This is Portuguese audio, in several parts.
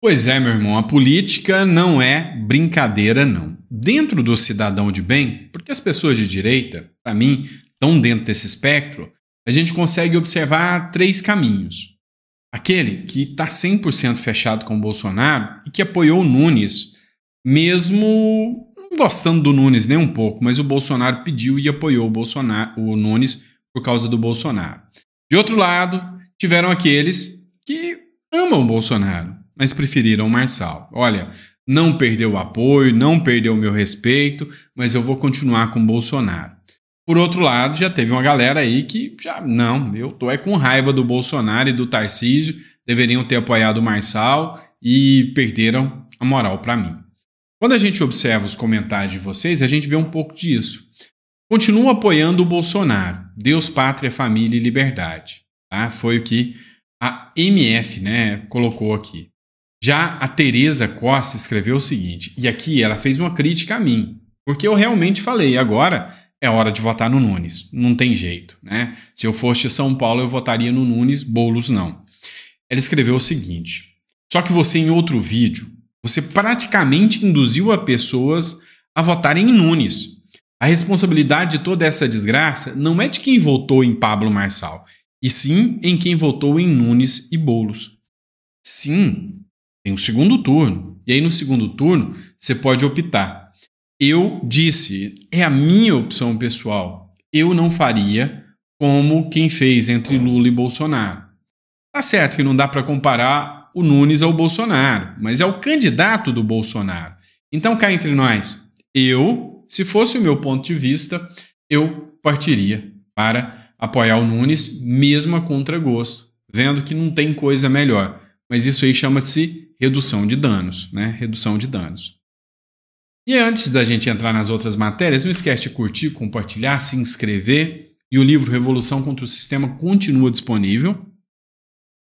Pois é, meu irmão, a política não é brincadeira, não. Dentro do cidadão de bem, porque as pessoas de direita, para mim, estão dentro desse espectro, a gente consegue observar três caminhos. Aquele que está 100% fechado com o Bolsonaro e que apoiou o Nunes, mesmo não gostando do Nunes nem um pouco, mas o Bolsonaro pediu e apoiou o Nunes por causa do Bolsonaro. De outro lado, tiveram aqueles que amam o Bolsonaro, mas preferiram o Marçal. Olha, não perdeu o apoio, não perdeu o meu respeito, mas eu vou continuar com o Bolsonaro. Por outro lado, já teve uma galera aí que não, eu tô com raiva do Bolsonaro e do Tarcísio, deveriam ter apoiado o Marçal e perderam a moral para mim. Quando a gente observa os comentários de vocês, a gente vê um pouco disso. Continuo apoiando o Bolsonaro. Deus, pátria, família e liberdade. Tá? Foi o que a MF, colocou aqui. Já a Tereza Costa escreveu o seguinte, e aqui ela fez uma crítica a mim, porque eu realmente falei, agora é hora de votar no Nunes. Não tem jeito, né? Se eu fosse de São Paulo, eu votaria no Nunes, Boulos não. Ela escreveu o seguinte, só que você em outro vídeo, você praticamente induziu as pessoas a votarem em Nunes. A responsabilidade de toda essa desgraça não é de quem votou em Pablo Marçal, e sim em quem votou em Nunes e Boulos. Sim, tem um segundo turno. E aí no segundo turno você pode optar. Eu disse, é a minha opção pessoal. Eu não faria como quem fez entre Lula e Bolsonaro. Tá certo que não dá para comparar o Nunes ao Bolsonaro, mas é o candidato do Bolsonaro. Então cá entre nós, se fosse o meu ponto de vista, eu partiria para apoiar o Nunes, mesmo a contragosto, vendo que não tem coisa melhor. Mas isso aí chama-se redução de danos, né? Redução de danos. E antes da gente entrar nas outras matérias, não esquece de curtir, compartilhar, se inscrever. E o livro Revolução contra o Sistema continua disponível.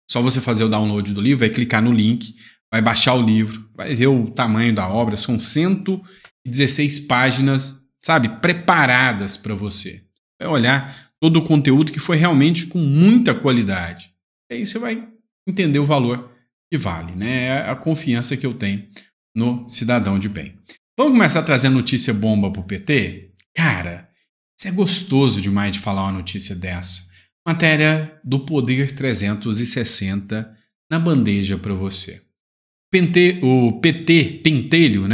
Só você fazer o download do livro, vai clicar no link, vai baixar o livro, vai ver o tamanho da obra. São 116 páginas, sabe, preparadas para você. Vai olhar todo o conteúdo que foi realmente com muita qualidade. E aí você vai entender o valor que vale, né? É a confiança que eu tenho no cidadão de bem. Vamos começar trazendo notícia bomba pro PT? Cara, isso é gostoso demais de falar uma notícia dessa. Matéria do Poder 360 na bandeja para você. O PT Pentelho,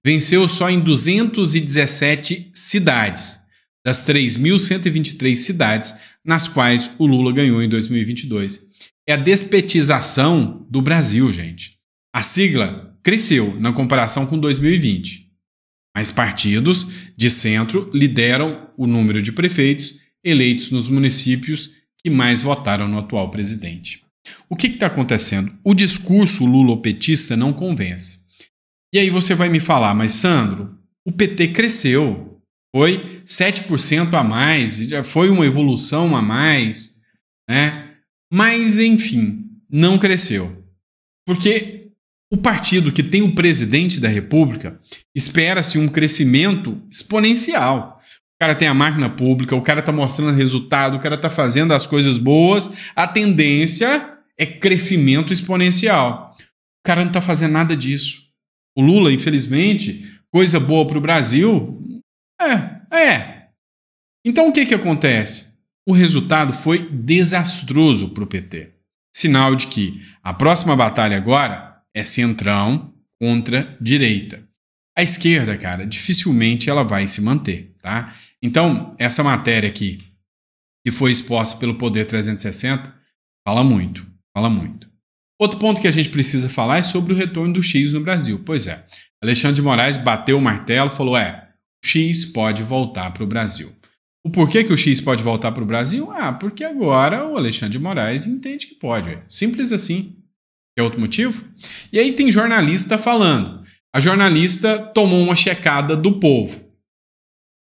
venceu só em 217 cidades, das 3.123 cidades nas quais o Lula ganhou em 2022. É a despetização do Brasil, gente. A sigla cresceu na comparação com 2020. Mas partidos de centro lideram o número de prefeitos eleitos nos municípios que mais votaram no atual presidente. O que está acontecendo? O discurso lulopetista não convence. E aí você vai me falar, mas Sandro, o PT cresceu, foi 7% a mais, já foi uma evolução a mais, né? Mas, enfim, não cresceu. Porque o partido que tem o presidente da República espera-se um crescimento exponencial. O cara tem a máquina pública, o cara está mostrando resultado, o cara está fazendo as coisas boas, a tendência é crescimento exponencial. O cara não está fazendo nada disso. O Lula, infelizmente, coisa boa para o Brasil, Então o que acontece? O resultado foi desastroso para o PT. Sinal de que a próxima batalha agora é centrão contra direita. A esquerda, cara, dificilmente ela vai se manter, tá? Então, essa matéria aqui, que foi exposta pelo Poder 360, fala muito. Outro ponto que a gente precisa falar é sobre o retorno do X no Brasil. Pois é, Alexandre de Moraes bateu o martelo e falou, o X pode voltar para o Brasil. O porquê que o X pode voltar para o Brasil? Porque agora o Alexandre de Moraes entende que pode. Simples assim. É outro motivo? E aí tem jornalista falando. A jornalista tomou uma checada do povo.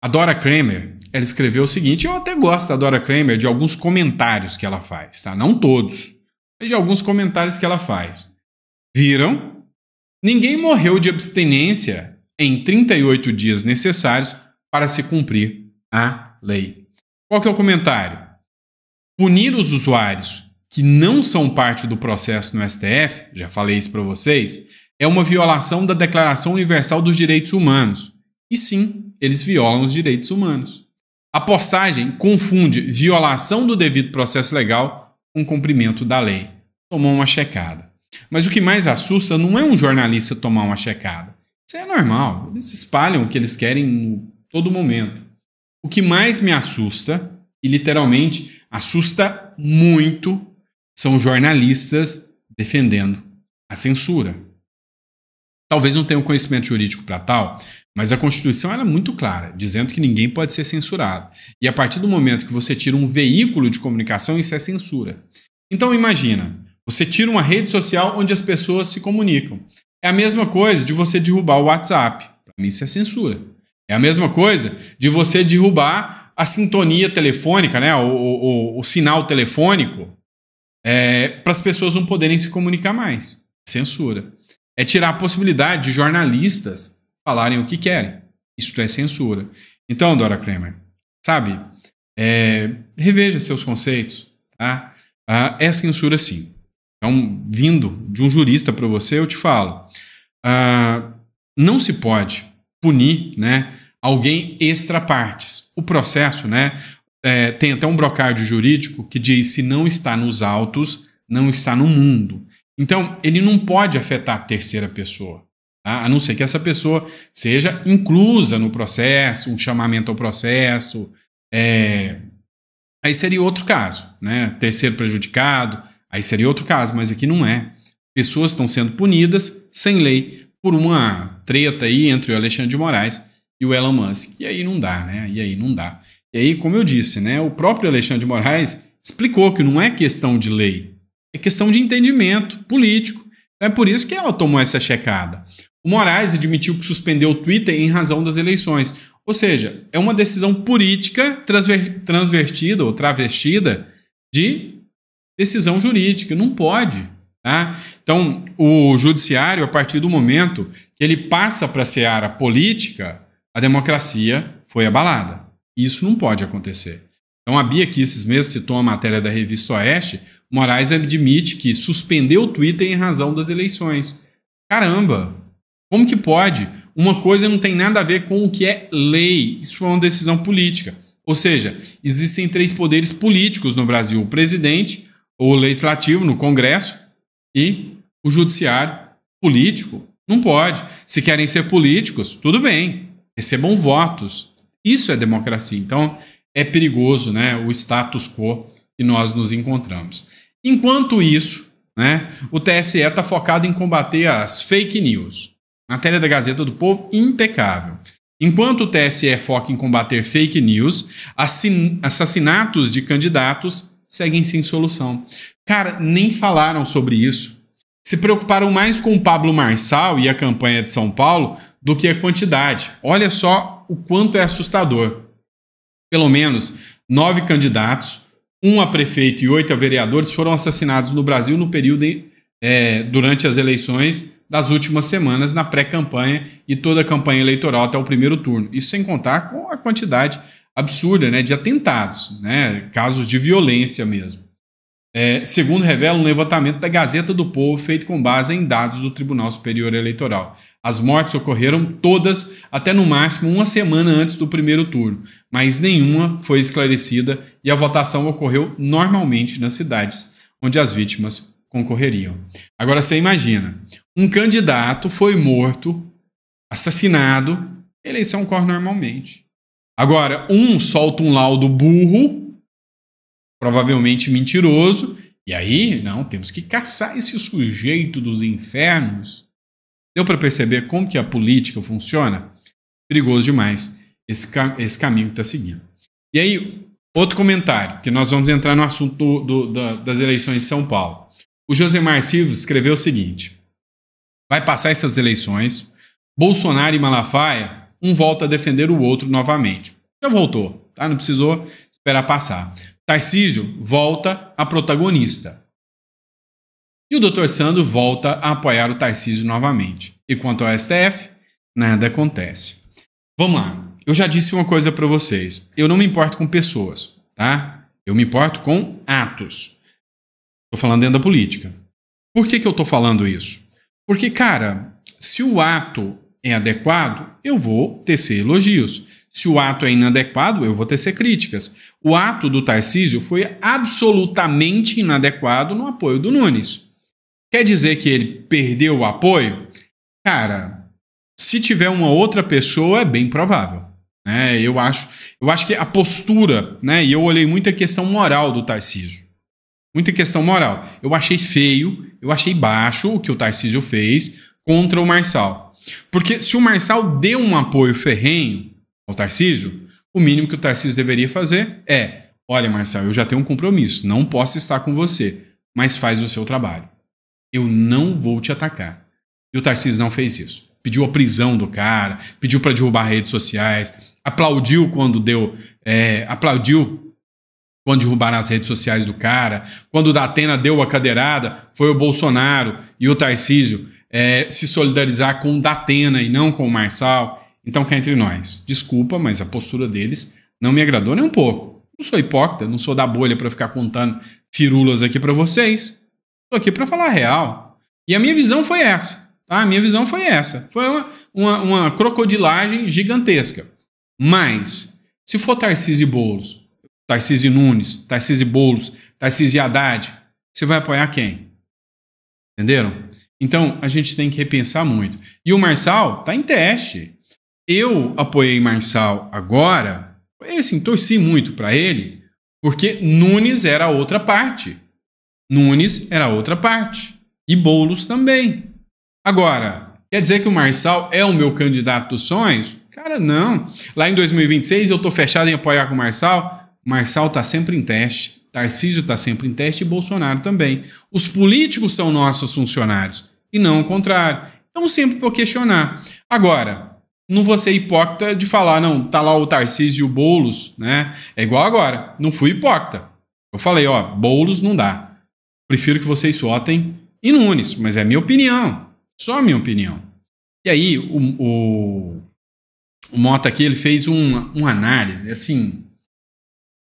A Dora Kramer, ela escreveu o seguinte, eu até gosto da Dora Kramer de alguns comentários que ela faz, tá? Não todos, mas de alguns comentários que ela faz. Viram? Ninguém morreu de abstinência em 38 dias necessários para se cumprir a lei. Qual que é o comentário? Punir os usuários que não são parte do processo no STF, já falei isso para vocês, é uma violação da Declaração Universal dos Direitos Humanos. E sim, eles violam os direitos humanos. A postagem confunde violação do devido processo legal com cumprimento da lei. Tomou uma checada. Mas o que mais assusta não é um jornalista tomar uma checada. Isso é normal. Eles espalham o que eles querem em todo momento. O que mais me assusta, e literalmente assusta muito, são jornalistas defendendo a censura. Talvez não tenham conhecimento jurídico para tal, mas a Constituição era muito clara, dizendo que ninguém pode ser censurado. E a partir do momento que você tira um veículo de comunicação, isso é censura. Então imagina, você tira uma rede social onde as pessoas se comunicam. É a mesma coisa de você derrubar o WhatsApp. Para mim isso é censura. É a mesma coisa de você derrubar a sintonia telefônica, né? o sinal telefônico, para as pessoas não poderem se comunicar mais. Censura. É tirar a possibilidade de jornalistas falarem o que querem. Isso é censura. Então, Dora Kramer, sabe, reveja seus conceitos. Tá? É censura sim. Então, vindo de um jurista para você, eu te falo, não se pode punir, né, alguém extra partes. O processo, né, tem até um brocádio jurídico que diz: se não está nos autos, não está no mundo. Então, ele não pode afetar a terceira pessoa, tá? A não ser que essa pessoa seja inclusa no processo, um chamamento ao processo. Aí seria outro caso, né? Terceiro prejudicado, aí seria outro caso, mas aqui não é. Pessoas estão sendo punidas sem lei por uma treta aí entre o Alexandre de Moraes e o Elon Musk. E aí não dá, né? E aí não dá. E aí, como eu disse, né? O próprio Alexandre de Moraes explicou que não é questão de lei, é questão de entendimento político. É por isso que ela tomou essa checada. O Moraes admitiu que suspendeu o Twitter em razão das eleições. Ou seja, é uma decisão política transvertida ou travestida de decisão jurídica. Não pode. Tá? Então, o judiciário, a partir do momento que ele passa para a seara política, a democracia foi abalada. Isso não pode acontecer. Então, a Bia aqui esses meses citou a matéria da revista Oeste. Moraes admite que suspendeu o Twitter em razão das eleições. Caramba! Como que pode? Uma coisa não tem nada a ver com o que é lei. Isso é uma decisão política. Ou seja, existem 3 poderes políticos no Brasil: o presidente, o legislativo, no Congresso, e o judiciário político. Não pode. Se querem ser políticos, tudo bem. Recebam votos. Isso é democracia. Então, é perigoso, né, o status quo que nós nos encontramos. Enquanto isso, né, o TSE está focado em combater as fake news. Matéria da Gazeta do Povo, impecável. Enquanto o TSE foca em combater fake news, assassinatos de candidatos seguem sem solução. Cara, nem falaram sobre isso. Se preocuparam mais com o Pablo Marçal e a campanha de São Paulo do que a quantidade. Olha só o quanto é assustador. Pelo menos 9 candidatos, 1 a prefeito e 8 a vereadores foram assassinados no Brasil no período durante as eleições das últimas semanas, na pré-campanha e toda a campanha eleitoral até o primeiro turno. Isso sem contar com a quantidade absurda, né, de atentados, né, casos de violência mesmo. Segundo revela um levantamento da Gazeta do Povo feito com base em dados do Tribunal Superior Eleitoral. As mortes ocorreram todas até no máximo 1 semana antes do primeiro turno, mas nenhuma foi esclarecida e a votação ocorreu normalmente nas cidades onde as vítimas concorreriam. Agora você imagina, um candidato foi morto, assassinado, a eleição ocorre normalmente. Agora, um solta um laudo burro, provavelmente mentiroso, e aí, não, temos que caçar esse sujeito dos infernos. Deu para perceber como que a política funciona? Perigoso demais esse caminho que está seguindo. E aí, outro comentário, que nós vamos entrar no assunto das eleições em São Paulo. O Josemar Silva escreveu o seguinte: vai passar essas eleições, Bolsonaro e Malafaia, um volta a defender o outro novamente. Já voltou, tá? Não precisou esperar passar. Tarcísio volta a protagonista. E o Dr. Sandro volta a apoiar o Tarcísio novamente. E quanto ao STF, nada acontece. Vamos lá. Eu já disse uma coisa para vocês. Eu não me importo com pessoas, tá? Eu me importo com atos. Estou falando dentro da política. Por que eu estou falando isso? Porque, cara, se o ato é adequado, eu vou tecer elogios. Se o ato é inadequado, eu vou tecer críticas. O ato do Tarcísio foi absolutamente inadequado no apoio do Nunes. Quer dizer que ele perdeu o apoio? Cara, se tiver uma outra pessoa, é bem provável. Né? Eu acho que a postura, né? E eu olhei muita questão moral do Tarcísio. Muita questão moral. Eu achei feio, eu achei baixo o que o Tarcísio fez contra o Marçal. Porque se o Marçal deu um apoio ferrenho ao Tarcísio, o mínimo que o Tarcísio deveria fazer é: olha, Marçal, eu já tenho um compromisso, não posso estar com você, mas faz o seu trabalho. Eu não vou te atacar. E o Tarcísio não fez isso. Pediu a prisão do cara, pediu para derrubar redes sociais, aplaudiu quando derrubaram as redes sociais do cara. Quando o Datena deu a cadeirada, foi o Bolsonaro e o Tarcísio se solidarizar com o Datena e não com o Marçal. Então, cá entre nós, desculpa, mas a postura deles não me agradou nem um pouco. Não sou hipócrita, não sou da bolha para ficar contando firulas aqui para vocês. Estou aqui para falar a real. E a minha visão foi essa. Tá? A minha visão foi essa. Foi uma crocodilagem gigantesca. Mas, se for Tarcísio e Boulos, Tarcísio e Nunes, Tarcísio e Boulos, Tarcísio e Haddad, você vai apoiar quem? Entenderam? Então, a gente tem que repensar muito. E o Marçal tá em teste. Eu apoiei Marçal agora, assim, torci muito para ele, porque Nunes era a outra parte. Nunes era a outra parte. E Boulos também. Agora, quer dizer que o Marçal é o meu candidato dos sonhos? Cara, não. Lá em 2026 eu tô fechado em apoiar com o Marçal. Marçal tá sempre em teste. Tarcísio tá sempre em teste e Bolsonaro também. Os políticos são nossos funcionários e não o contrário. Então sempre vou questionar. Agora, não vou ser hipócrita de falar, não, tá lá o Tarcísio e o Boulos, né? É igual agora. Não fui hipócrita. Eu falei, ó, Boulos não dá. Prefiro que vocês votem em Nunes, mas é minha opinião. Só minha opinião. E aí, o Mota aqui, ele fez uma análise, assim,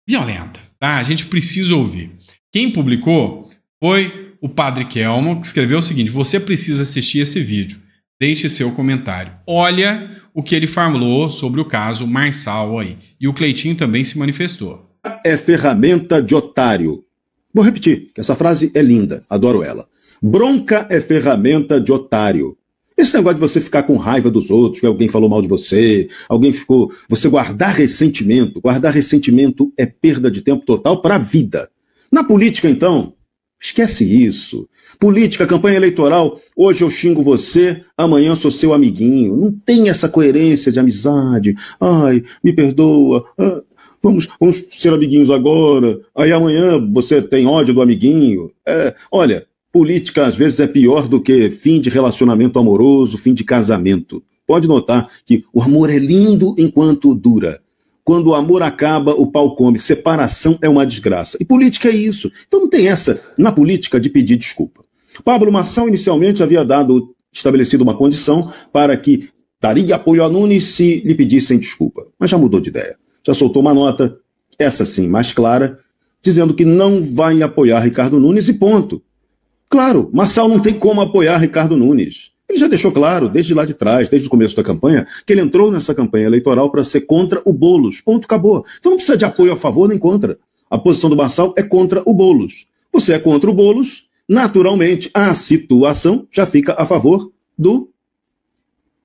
violenta, tá? A gente precisa ouvir. Quem publicou foi o Padre Kelmo, que escreveu o seguinte: você precisa assistir esse vídeo. Deixe seu comentário. Olha o que ele falou sobre o caso Marçal aí. E o Cleitinho também se manifestou. É ferramenta de otário. Vou repetir, que essa frase é linda, adoro ela. Bronca é ferramenta de otário. Esse negócio de você ficar com raiva dos outros, que alguém falou mal de você, você guardar ressentimento é perda de tempo total para a vida. Na política, então, esquece isso. Política, campanha eleitoral, hoje eu xingo você, amanhã eu sou seu amiguinho. Não tem essa coerência de amizade. Ai, me perdoa. Vamos ser amiguinhos agora. Aí amanhã você tem ódio do amiguinho. Olha, política às vezes é pior do que fim de relacionamento amoroso, fim de casamento. Pode notar que o amor é lindo enquanto dura. Quando o amor acaba, o pau come. Separação é uma desgraça. E política é isso. Então não tem essa na política de pedir desculpa. Pablo Marçal inicialmente havia estabelecido uma condição para que daria apoio a Nunes se lhe pedissem desculpa. Mas já mudou de ideia. Já soltou uma nota, essa sim, mais clara, dizendo que não vai apoiar Ricardo Nunes e ponto. Claro, Marçal não tem como apoiar Ricardo Nunes. Ele já deixou claro, desde lá de trás, desde o começo da campanha, que ele entrou nessa campanha eleitoral para ser contra o Boulos. Ponto, acabou. Então não precisa de apoio a favor nem contra. A posição do Marçal é contra o Boulos. Você é contra o Boulos, naturalmente a situação já fica a favor do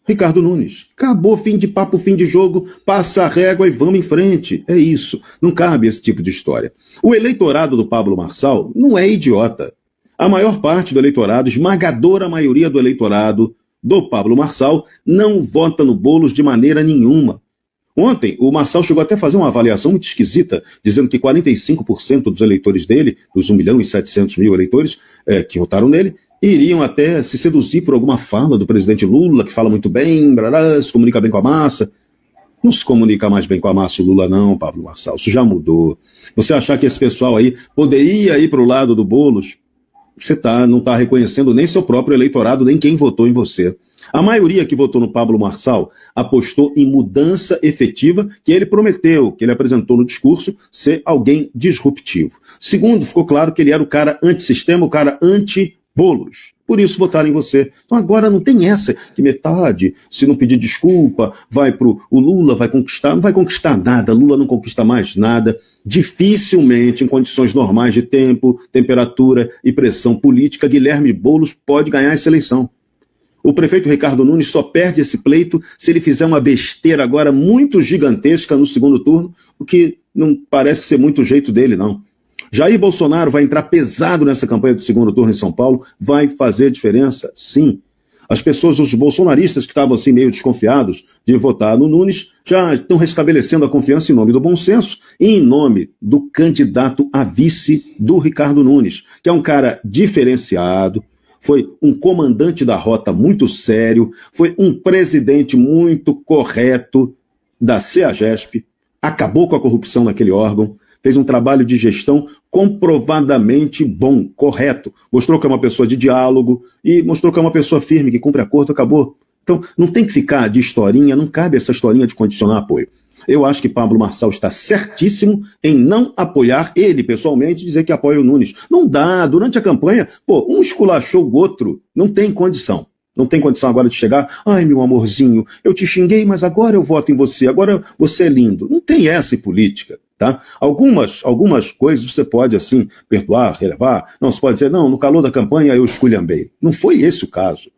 Ricardo Nunes. Acabou, fim de papo, fim de jogo, passa a régua e vamos em frente. É isso. Não cabe esse tipo de história. O eleitorado do Pablo Marçal não é idiota. A maior parte do eleitorado, esmagadora maioria do eleitorado do Pablo Marçal, não vota no Boulos de maneira nenhuma. Ontem, o Marçal chegou até a fazer uma avaliação muito esquisita, dizendo que 45% dos eleitores dele, dos 1.700.000 eleitores que votaram nele, iriam até se seduzir por alguma fala do presidente Lula, que fala muito bem, se comunica bem com a massa. Não se comunica mais bem com a massa o Lula não, Pablo Marçal, isso já mudou. Você achar que esse pessoal aí poderia ir para o lado do Boulos, você não está reconhecendo nem seu próprio eleitorado, nem quem votou em você. A maioria que votou no Pablo Marçal apostou em mudança efetiva que ele prometeu, que ele apresentou no discurso, ser alguém disruptivo. Segundo, ficou claro que ele era o cara antissistema, o cara anti-Boulos. Por isso votaram em você. Então agora não tem essa que metade, se não pedir desculpa, vai pro o Lula, vai conquistar. Não vai conquistar nada, Lula não conquista mais nada. Dificilmente, em condições normais de tempo, temperatura e pressão política, Guilherme Boulos pode ganhar essa eleição. O prefeito Ricardo Nunes só perde esse pleito se ele fizer uma besteira agora muito gigantesca no segundo turno, o que não parece ser muito o jeito dele, não. Jair Bolsonaro vai entrar pesado nessa campanha do segundo turno em São Paulo, vai fazer diferença, sim. As pessoas, os bolsonaristas que estavam assim meio desconfiados de votar no Nunes, já estão restabelecendo a confiança em nome do bom senso e em nome do candidato a vice do Ricardo Nunes, que é um cara diferenciado, foi um comandante da rota muito sério, foi um presidente muito correto da CEAGESP, acabou com a corrupção naquele órgão, fez um trabalho de gestão comprovadamente bom, correto. Mostrou que é uma pessoa de diálogo e mostrou que é uma pessoa firme, que cumpre acordo, acabou. Então, não tem que ficar de historinha, não cabe essa historinha de condicionar apoio. Eu acho que Pablo Marçal está certíssimo em não apoiar ele pessoalmente, dizer que apoia o Nunes. Não dá, durante a campanha, um esculachou o outro, não tem condição. Não tem condição agora de chegar, ai meu amorzinho, eu te xinguei, mas agora eu voto em você, agora você é lindo. Não tem essa em política, tá? Algumas coisas você pode, assim, perdoar, relevar. Não, você pode dizer, não, no calor da campanha eu esculhambei. Não foi esse o caso.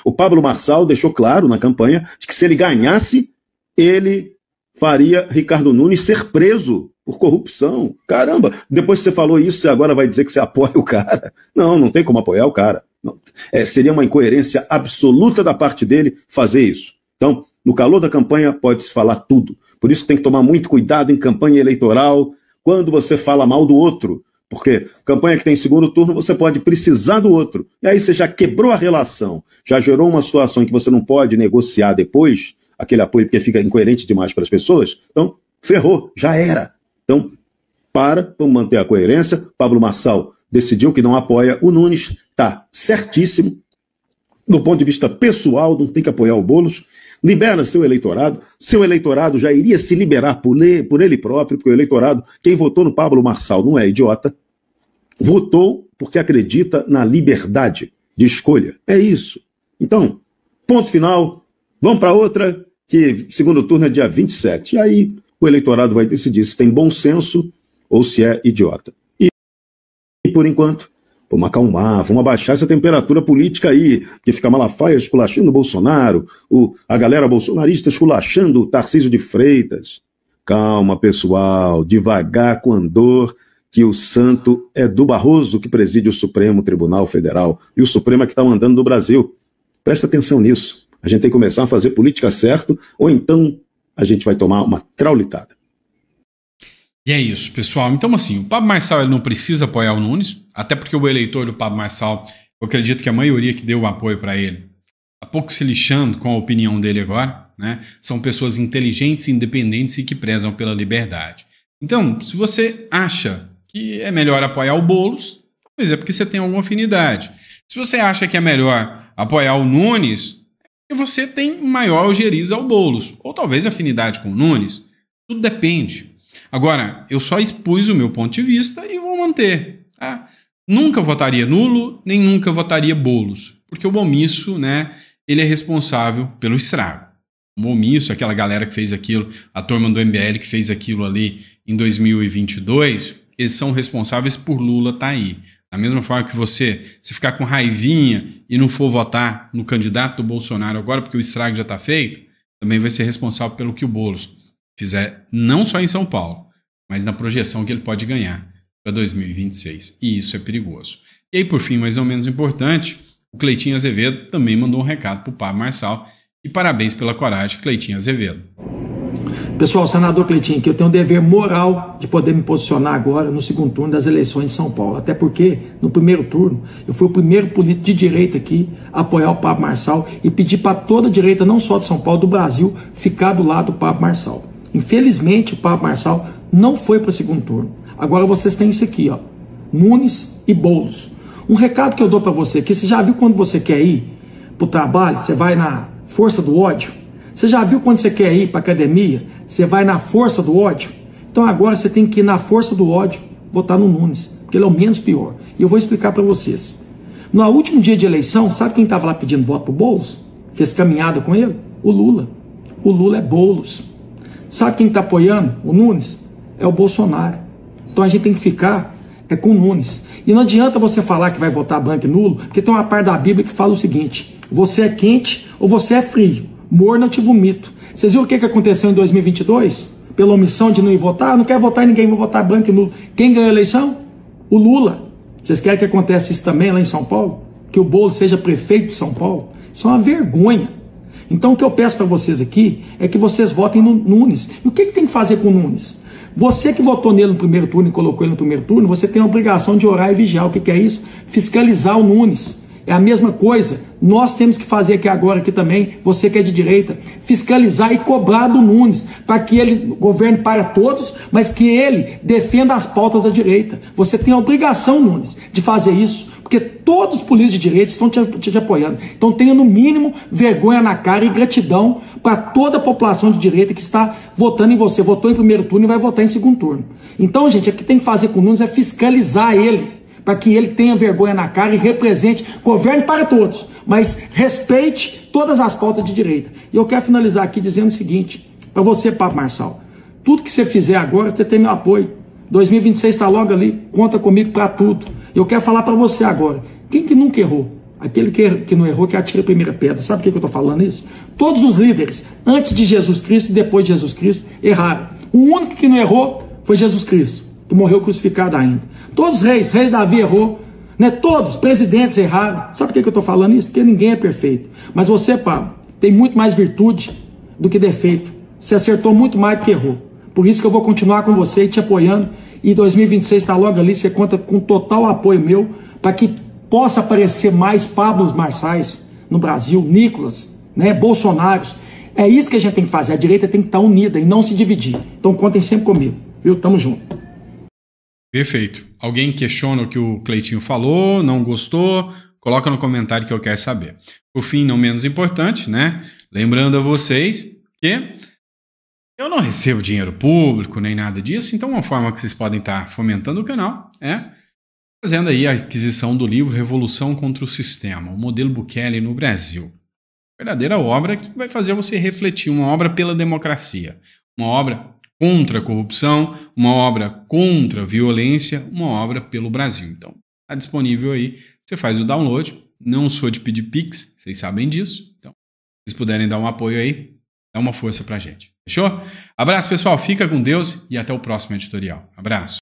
O Pablo Marçal deixou claro na campanha de que se ele ganhasse, ele faria Ricardo Nunes ser preso por corrupção. Caramba, depois que você falou isso, você agora vai dizer que você apoia o cara. Não, não tem como apoiar o cara. Não. Seria uma incoerência absoluta da parte dele fazer isso. Então, no calor da campanha pode-se falar tudo. Por isso tem que tomar muito cuidado em campanha eleitoral, quando você fala mal do outro. Porque campanha que tem segundo turno, você pode precisar do outro. E aí você já quebrou a relação, já gerou uma situação em que você não pode negociar depois aquele apoio porque fica incoerente demais para as pessoas. Então, ferrou, já era. Então, vamos manter a coerência. Pablo Marçal decidiu que não apoia o Nunes, está certíssimo. Do ponto de vista pessoal, não tem que apoiar o Boulos. Libera seu eleitorado já iria se liberar por ele próprio, porque o eleitorado, quem votou no Pablo Marçal não é idiota, votou porque acredita na liberdade de escolha. É isso. Então, ponto final, vamos para outra, que segundo turno é dia 27. E aí o eleitorado vai decidir se tem bom senso ou se é idiota. E por enquanto, vamos acalmar, vamos abaixar essa temperatura política aí, que fica Malafaia esculachando o Bolsonaro, a galera bolsonarista esculachando o Tarcísio de Freitas. Calma, pessoal, devagar com andor, que o santo é do Barroso que preside o Supremo Tribunal Federal, e o Supremo é que está mandando no Brasil. Presta atenção nisso. A gente tem que começar a fazer política certo, ou então a gente vai tomar uma traulitada. E é isso, pessoal. Então, assim, o Pablo Marçal ele não precisa apoiar o Nunes, até porque o eleitor do Pablo Marçal, eu acredito que a maioria que deu o apoio para ele, está pouco se lixando com a opinião dele agora, né? São pessoas inteligentes, independentes e que prezam pela liberdade. Então, se você acha que é melhor apoiar o Boulos, talvez é porque você tem alguma afinidade. Se você acha que é melhor apoiar o Nunes, é porque você tem maior ojeriza ao Boulos, ou talvez afinidade com o Nunes. Tudo depende. Agora, eu só expus o meu ponto de vista e vou manter. Tá? Nunca votaria nulo, nem nunca votaria Boulos, porque o omisso, né, ele é responsável pelo estrago. O omisso, aquela galera que fez aquilo, a turma do MBL que fez aquilo ali em 2022, eles são responsáveis por Lula estar aí. Da mesma forma que você, se ficar com raivinha e não for votar no candidato do Bolsonaro agora porque o estrago já está feito, também vai ser responsável pelo que o Boulos fizer, não só em São Paulo, mas na projeção que ele pode ganhar para 2026. E isso é perigoso. E aí, por fim, mais ou menos importante, o Cleitinho Azevedo também mandou um recado para o Pablo Marçal. E parabéns pela coragem, Cleitinho Azevedo. Pessoal, senador Cleitinho, que eu tenho o dever moral de poder me posicionar agora no segundo turno das eleições de São Paulo. Até porque, no primeiro turno, eu fui o primeiro político de direita aqui a apoiar o Pablo Marçal e pedir para toda a direita, não só de São Paulo, do Brasil, ficar do lado do Pablo Marçal. Infelizmente, o Pablo Marçal não foi para o segundo turno. Agora vocês têm isso aqui, ó, Nunes e Boulos. Um recado que eu dou para você, que você já viu quando você quer ir para o trabalho, você vai na força do ódio. Você já viu quando você quer ir para academia, você vai na força do ódio? Então agora você tem que ir na força do ódio, votar no Nunes, porque ele é o menos pior. E eu vou explicar para vocês. No último dia de eleição, sabe quem estava lá pedindo voto para o Boulos? Fez caminhada com ele? O Lula. O Lula é Boulos. Sabe quem está apoiando o Nunes? É o Bolsonaro. Então a gente tem que ficar com o Nunes. E não adianta você falar que vai votar branco e nulo, porque tem uma parte da Bíblia que fala o seguinte: você é quente ou você é frio. Morno eu te vomito. Vocês viram o que aconteceu em 2022? Pela omissão de não ir votar? Eu não quero votar em ninguém, vou votar branco e nulo. Quem ganhou a eleição? O Lula. Vocês querem que aconteça isso também lá em São Paulo? Que o Boulos seja prefeito de São Paulo? Isso é uma vergonha. Então o que eu peço para vocês aqui é que vocês votem no Nunes. E o que tem que fazer com o Nunes? Você que votou nele no primeiro turno e colocou ele no primeiro turno, você tem a obrigação de orar e vigiar. O que é isso? Fiscalizar o Nunes. É a mesma coisa. Nós temos que fazer aqui agora, aqui também, você que é de direita, fiscalizar e cobrar do Nunes, para que ele governe para todos, mas que ele defenda as pautas da direita. Você tem a obrigação, Nunes, de fazer isso, porque todos os políticos de direita estão te apoiando. Então tenha no mínimo vergonha na cara e gratidão para toda a população de direita que está votando em você. Votou em primeiro turno e vai votar em segundo turno. Então, gente, o que tem que fazer com o Nunes é fiscalizar ele, para que ele tenha vergonha na cara e represente, governe para todos, mas respeite todas as pautas de direita. E eu quero finalizar aqui dizendo o seguinte, para você, Pablo Marçal, tudo que você fizer agora, você tem meu apoio. 2026 está logo ali, conta comigo para tudo. Eu quero falar para você agora, quem que nunca errou? Aquele que não errou, que atira a primeira pedra. Sabe por que eu estou falando isso? Todos os líderes, antes de Jesus Cristo e depois de Jesus Cristo, erraram. O único que não errou foi Jesus Cristo, que morreu crucificado ainda. Todos os reis Davi errou, né? Todos, presidentes erraram. Sabe por que eu estou falando isso? Porque ninguém é perfeito. Mas você, Pablo, tem muito mais virtude do que defeito. Você acertou muito mais do que errou. Por isso que eu vou continuar com você e te apoiando. E 2026 está logo ali, você conta com total apoio meu, para que possa aparecer mais Pablos Marçais no Brasil, Nicolas, né? Bolsonaros. É isso que a gente tem que fazer. A direita tem que estar unida e não se dividir. Então contem sempre comigo, viu? Tamo junto. Perfeito. Alguém questiona o que o Cleitinho falou, não gostou? Coloca no comentário que eu quero saber. Por fim, não menos importante, né? Lembrando a vocês que eu não recebo dinheiro público nem nada disso, então uma forma que vocês podem estar fomentando o canal é fazendo aí a aquisição do livro Revolução contra o Sistema, o modelo Bukele no Brasil. Verdadeira obra que vai fazer você refletir, uma obra pela democracia, uma obra contra a corrupção, uma obra contra a violência, uma obra pelo Brasil. Então, está disponível aí, você faz o download. Não sou de pedir Pix, vocês sabem disso. Então, se vocês puderem dar um apoio aí, dá uma força pra gente. Fechou? Abraço, pessoal. Fica com Deus e até o próximo editorial. Abraço.